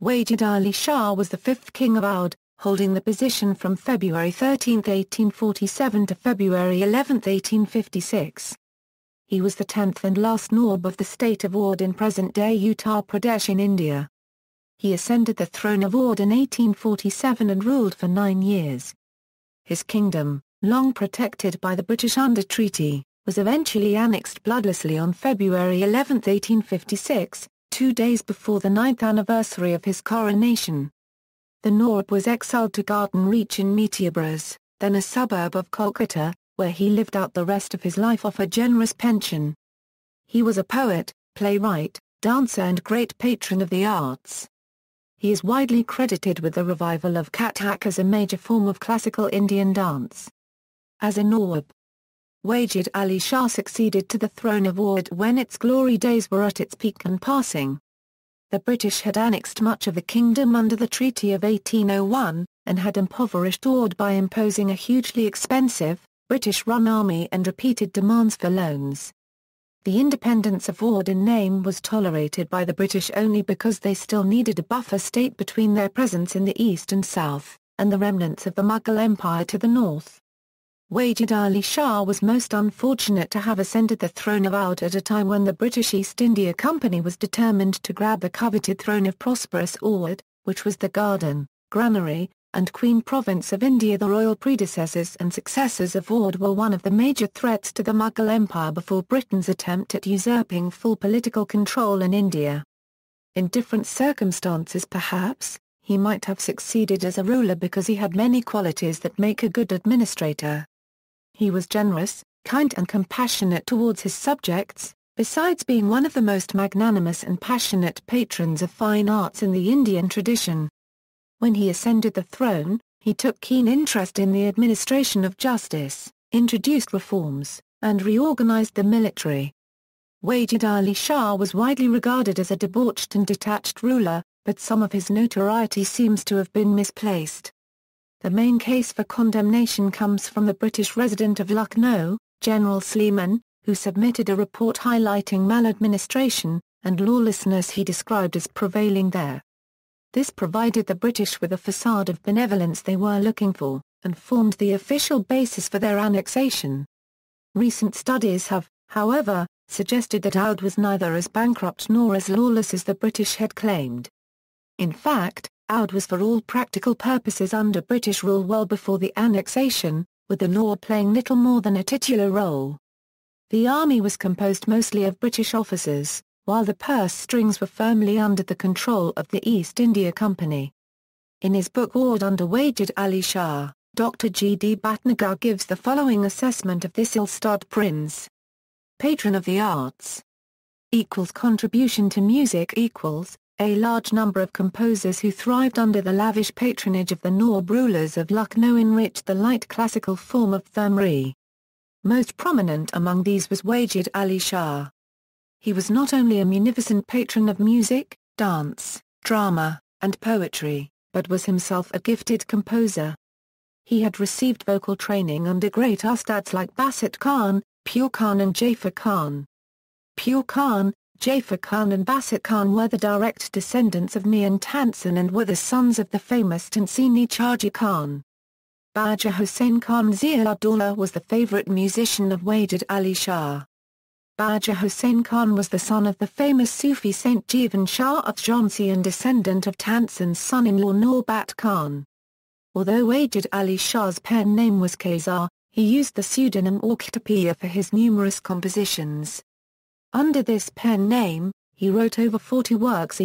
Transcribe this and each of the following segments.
Wajid Ali Shah was the fifth king of Oudh, holding the position from February 13, 1847 to February 11, 1856. He was the 10th and last Nawab of the state of Awadh in present-day Uttar Pradesh in India. He ascended the throne of Awadh in 1847 and ruled for 9 years. His kingdom, long protected by the British under treaty, was eventually annexed bloodlessly on February 11, 1856, 2 days before the 9th anniversary of his coronation. The Nawab was exiled to Garden Reach in Metiabruz, then a suburb of Kolkata, where he lived out the rest of his life off a generous pension. He was a poet, playwright, dancer and great patron of the arts. He is widely credited with the revival of Kathak as a major form of classical Indian dance. As a Nawab, Wajid Ali Shah succeeded to the throne of Awadh when its glory days were at its peak and passing. The British had annexed much of the kingdom under the Treaty of 1801, and had impoverished Awadh by imposing a hugely expensive, British-run army and repeated demands for loans. The independence of Awadh in name was tolerated by the British only because they still needed a buffer state between their presence in the east and south, and the remnants of the Mughal Empire to the north. Wajid Ali Shah was most unfortunate to have ascended the throne of Oudh at a time when the British East India Company was determined to grab the coveted throne of prosperous Awadh, which was the garden, granary, and queen province of India. The royal predecessors and successors of Awadh were one of the major threats to the Mughal Empire before Britain's attempt at usurping full political control in India. In different circumstances perhaps, he might have succeeded as a ruler because he had many qualities that make a good administrator. He was generous, kind and compassionate towards his subjects, besides being one of the most magnanimous and passionate patrons of fine arts in the Indian tradition. When he ascended the throne, he took keen interest in the administration of justice, introduced reforms, and reorganized the military. Wajid Ali Shah was widely regarded as a debauched and detached ruler, but some of his notoriety seems to have been misplaced. The main case for condemnation comes from the British resident of Lucknow, General Sleeman, who submitted a report highlighting maladministration and lawlessness he described as prevailing there. This provided the British with a facade of benevolence they were looking for, and formed the official basis for their annexation. Recent studies have, however, suggested that Oudh was neither as bankrupt nor as lawless as the British had claimed. In fact, Oudh was for all practical purposes under British rule well before the annexation, with the Nawab playing little more than a titular role. The army was composed mostly of British officers, while the purse strings were firmly under the control of the East India Company. In his book Awadh under Wajid Ali Shah, Dr. G. D. Bhatnagar gives the following assessment of this ill-starred prince. Patron of the arts. Contribution to music equals a large number of composers who thrived under the lavish patronage of the Nawab rulers of Lucknow enriched the light classical form of Thumri. Most prominent among these was Wajid Ali Shah. He was not only a munificent patron of music, dance, drama, and poetry, but was himself a gifted composer. He had received vocal training under great ustads like Basit Khan, Pure Khan and Jafar Khan. Pure Khan, Jafar Khan and Basit Khan were the direct descendants of Mian Tansen and were the sons of the famous Tansini Chaji Khan. Baja Hussain Khan Zia-ud-Daula was the favorite musician of Wajid Ali Shah. Baja Hussain Khan was the son of the famous Sufi Saint Jivan Shah Jhansi and descendant of Tansen's son-in-law Nawab Khan. Although Wajid Ali Shah's pen name was Qaisar, he used the pseudonym Orkhtapiya for his numerous compositions. Under this pen name, he wrote over 40 works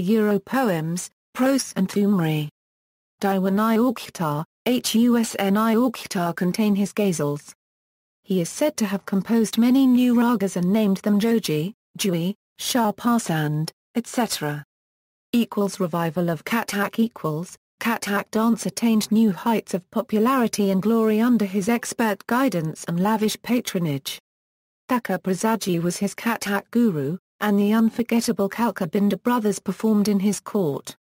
poems, prose and thumri. Diwan-i Orkhtar, Husni Orkhtar contain his ghazals. He is said to have composed many new ragas and named them Jogi, Jui, Shah Pasand, etc. Revival of Kathak Kathak dance attained new heights of popularity and glory under his expert guidance and lavish patronage. Thakar Prasaji was his Kathak guru, and the unforgettable Kalka Binda brothers performed in his court.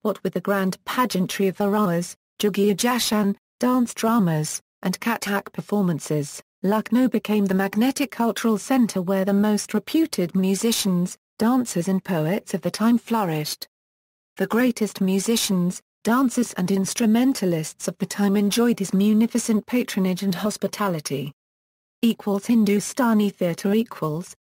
What with the grand pageantry of Varas, Jugia Jashan, dance dramas, and Kathak performances, Lucknow became the magnetic cultural center where the most reputed musicians, dancers and poets of the time flourished. The greatest musicians, dancers and instrumentalists of the time enjoyed his munificent patronage and hospitality. Hindustani theatre.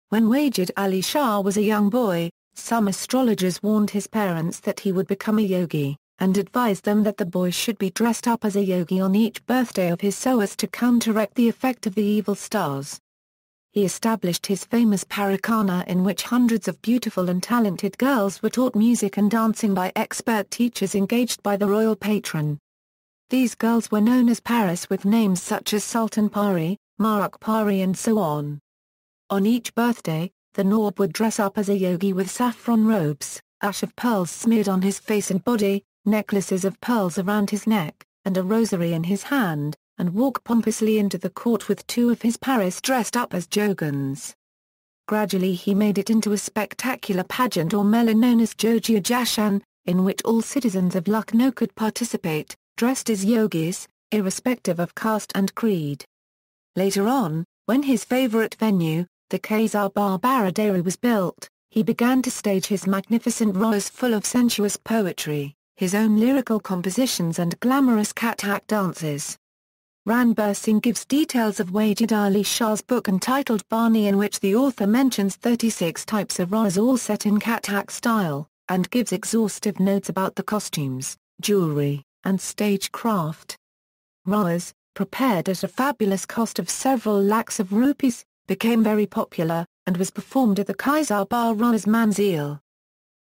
When Wajid Ali Shah was a young boy, some astrologers warned his parents that he would become a yogi, and advised them that the boy should be dressed up as a yogi on each birthday of his so as to counteract the effect of the evil stars. He established his famous Parakhana in which hundreds of beautiful and talented girls were taught music and dancing by expert teachers engaged by the royal patron. These girls were known as Paris with names such as Sultan Pari, Maruk Pari and so on. On each birthday, the Nawab would dress up as a yogi with saffron robes, ash of pearls smeared on his face and body, necklaces of pearls around his neck, and a rosary in his hand, and walk pompously into the court with two of his Paris dressed up as Jogans. Gradually he made it into a spectacular pageant or mela known as Jogia Jashan, in which all citizens of Lucknow could participate, dressed as yogis, irrespective of caste and creed. Later on, when his favourite venue, the Khazar Bar Baradari was built, he began to stage his magnificent rows full of sensuous poetry, his own lyrical compositions and glamorous Kathak dances. Ranbir Singh gives details of Wajid Ali Shah's book entitled Bani in which the author mentions 36 types of rows all set in Kathak style, and gives exhaustive notes about the costumes, jewelry, and stagecraft. Rows, prepared at a fabulous cost of several lakhs of rupees, became very popular, and was performed at the Khazar Bar Rows Manzil.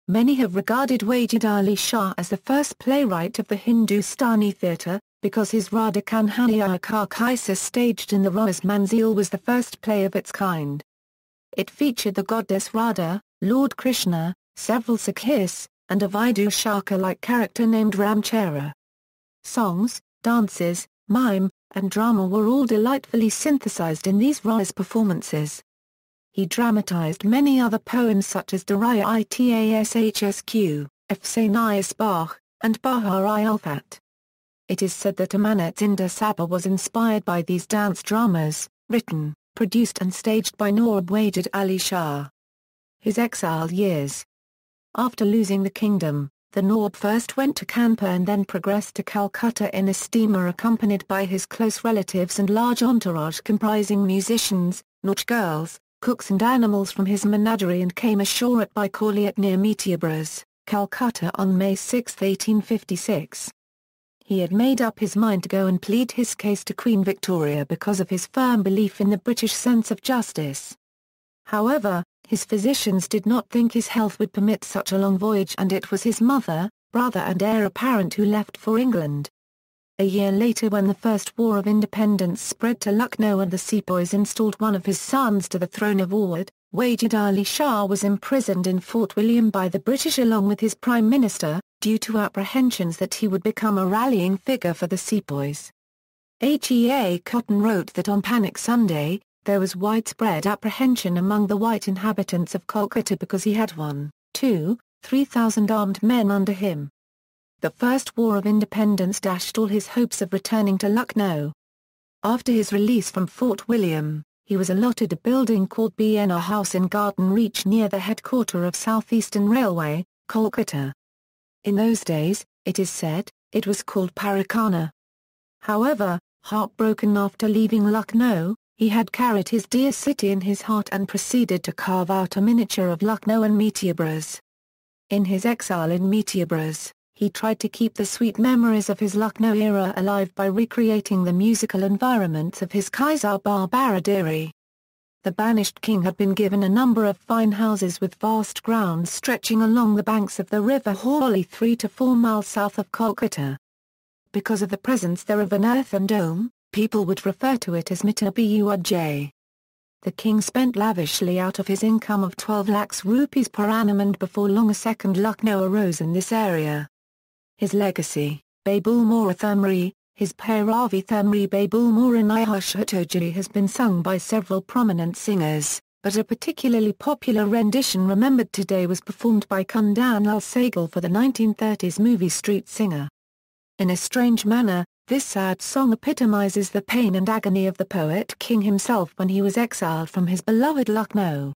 Many have regarded Wajid Ali Shah as the first playwright of the Hindustani theatre, because his Radha Kanhaiya Ka Kaisa staged in the Rows Manzil was the first play of its kind. It featured the goddess Radha, Lord Krishna, several Sakhis, and a Vidushaka-like character named Ramchara. Songs, dances, mime, and drama were all delightfully synthesized in these Rows performances. He dramatized many other poems such as Daraya Itashq, Afsaniyas Bach, and Bahar-i Alfat. It is said that Amanat Zinda Sabah was inspired by these dance dramas, written, produced and staged by Nawab Wajid Ali Shah. His exile years. After losing the kingdom, the Nawab first went to Kanpur and then progressed to Calcutta in a steamer accompanied by his close relatives and large entourage comprising musicians, nautch girls, cooks and animals from his menagerie and came ashore at Baikoliat near Metiabruz, Calcutta on May 6, 1856. He had made up his mind to go and plead his case to Queen Victoria because of his firm belief in the British sense of justice. However, his physicians did not think his health would permit such a long voyage and it was his mother, brother and heir apparent who left for England. A year later when the First War of Independence spread to Lucknow and the sepoys installed one of his sons to the throne of Awadh, Wajid Ali Shah was imprisoned in Fort William by the British along with his Prime Minister, due to apprehensions that he would become a rallying figure for the sepoys. Hea Cotton wrote that on Panic Sunday, there was widespread apprehension among the white inhabitants of Kolkata because he had 3,000 armed men under him. The First War of Independence dashed all his hopes of returning to Lucknow. After his release from Fort William, he was allotted a building called Biena House in Garden Reach near the headquarters of South Eastern Railway, Kolkata. In those days, it is said, it was called Parakhana. However, heartbroken after leaving Lucknow, he had carried his dear city in his heart and proceeded to carve out a miniature of Lucknow and Metiabruz. In his exile in Metiabruz, he tried to keep the sweet memories of his Lucknow era alive by recreating the musical environments of his Khazar Bar Baradari. The banished king had been given a number of fine houses with vast grounds stretching along the banks of the river Holi 3 to 4 miles south of Kolkata. Because of the presence there of an earthen dome, people would refer to it as Metiabruz. The king spent lavishly out of his income of 12 lakhs rupees per annum and before long a second Lucknow arose in this area. His legacy, Babul Mora Thamri, his Pairavi Thamri Babul Mora Nihashatojari has been sung by several prominent singers, but a particularly popular rendition remembered today was performed by Kundan Lal Sahgal for the 1930s movie Street Singer. In a strange manner, this sad song epitomizes the pain and agony of the poet king himself when he was exiled from his beloved Lucknow.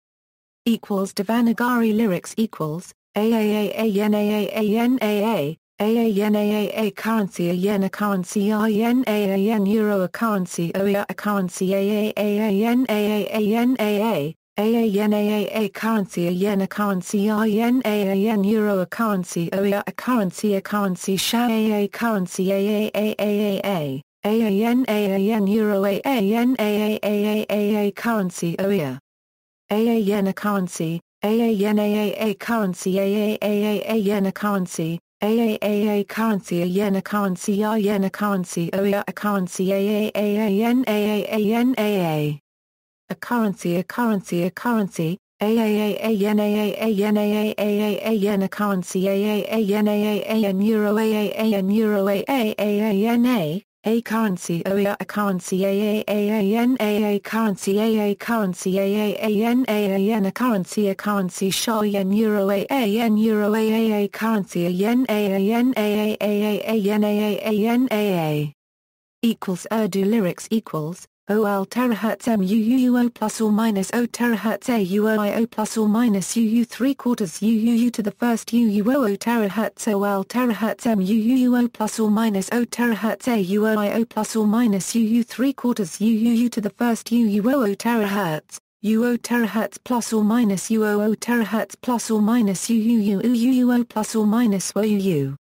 Devanagari lyrics AAANAANAA, AANAAA currency, a yen, a currency, INAAN euro, a currency, OEA, a currency, AAANAANAA, AANAAA currency, a yen, a currency, INAAN euro, a currency, OEA, a currency, SHA, AA currency, AAAAA, AANAAN euro, AANAAAA currency, OEA, AAN a currency, AANAAA currency, AAAA yen a currency, AAAA currency, a yen a currency, IN a currency, OEA a currency, AAANAANAA. A currency, a currency, a currency, AAANAANAAA yen a currency, AAANAAN euro, AAAN euro, AAANA. A currency, OEA a currency, AAANAA currency, AA currency, AAANAAN a currency, SHA yen euro, AAN euro, AAA currency, a yen, AANAAANAANAA. Equals Urdu lyrics equals OL terahertz MUUO plus or minus O terahertz AUOIO plus or minus UU 3/4 UUU to the first UUOO terahertz OL terahertz MUUO plus or minus O terahertz AUOIO plus or minus UU 3/4 UUU to the first UUOO terahertz, UO terahertz plus or minus UOO terahertz plus or minus UUUO plus or minus WOUU.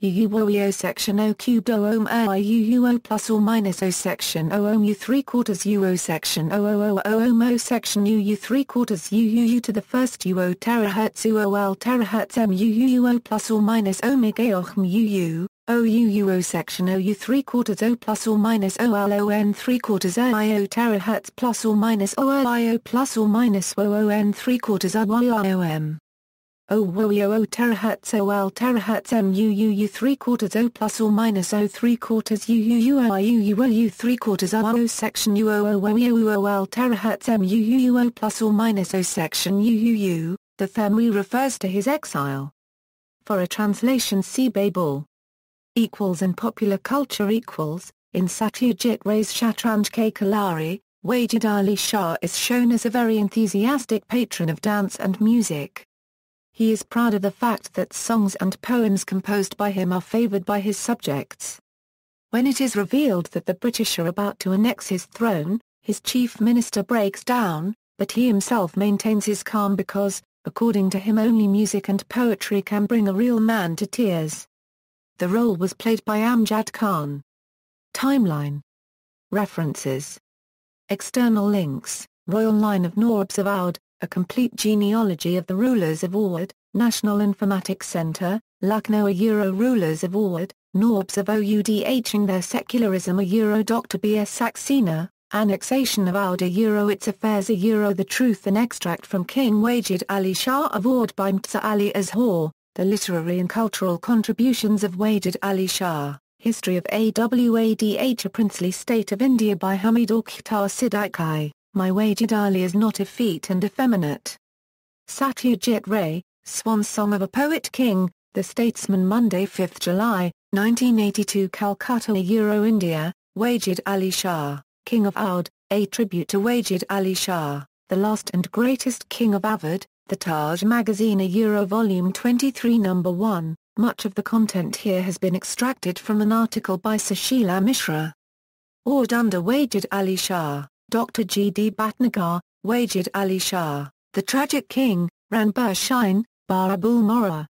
UUOEO section O cubed O ohm IUUO plus or minus O section O ohm U 3/4 UO section OOO ohm O section UU 3/4 UUU to the first UO terahertz UOL terahertz MUUO plus or minus omega ohm UU, OUUO section OU 3/4 O plus or minus OLON 3/4 IO terahertz plus or minus OLIO plus or minus WOON 3/4 IOM. OWOIO terahertz OL terahertz MUUU 3/4 O plus or minus O 3/4 UUUIUU 3/4 IO section UOOOOL terahertz MUUO plus or minus O section UUU, the Thamri refers to his exile. For a translation see Babel. Equals in popular culture equals, in Satyajit Ray's Shatranj Ke Khilari, Wajid Ali Shah is shown as a very enthusiastic patron of dance and music. He is proud of the fact that songs and poems composed by him are favored by his subjects. When it is revealed that the British are about to annex his throne, his chief minister breaks down, but he himself maintains his calm because, according to him, only music and poetry can bring a real man to tears. The role was played by Amjad Khan. Timeline. References. External links, Royal Line of Nawabs of Oudh, A Complete Genealogy of the Rulers of Oudh, National Informatics Centre, Lucknow. Rulers of Oudh, Nawabs of Oudhing their secularism. Dr. B.S. Saxena, Annexation of Oudh. Its Affairs. The Truth. An extract from King Wajid Ali Shah of Oudh by Mirza Ali Azhar, The Literary and Cultural Contributions of Wajid Ali Shah, History of Awadh. A Princely State of India by Hamid Akhtar Siddiqui. My Wajid Ali is not effete and effeminate. Satyajit Ray, Swan Song of a Poet King, The Statesman. Monday, 5 July, 1982. Calcutta. India, Wajid Ali Shah, King of Oudh, A Tribute to Wajid Ali Shah, The Last and Greatest King of Awadh, The Taj Magazine. Volume 23 No. 1. Much of the content here has been extracted from an article by Sushila Mishra. Oudh under Wajid Ali Shah. Dr. G. D. Bhatnagar, Wajid Ali Shah, The Tragic King, Ranbir Shine, Bar Abul Mora,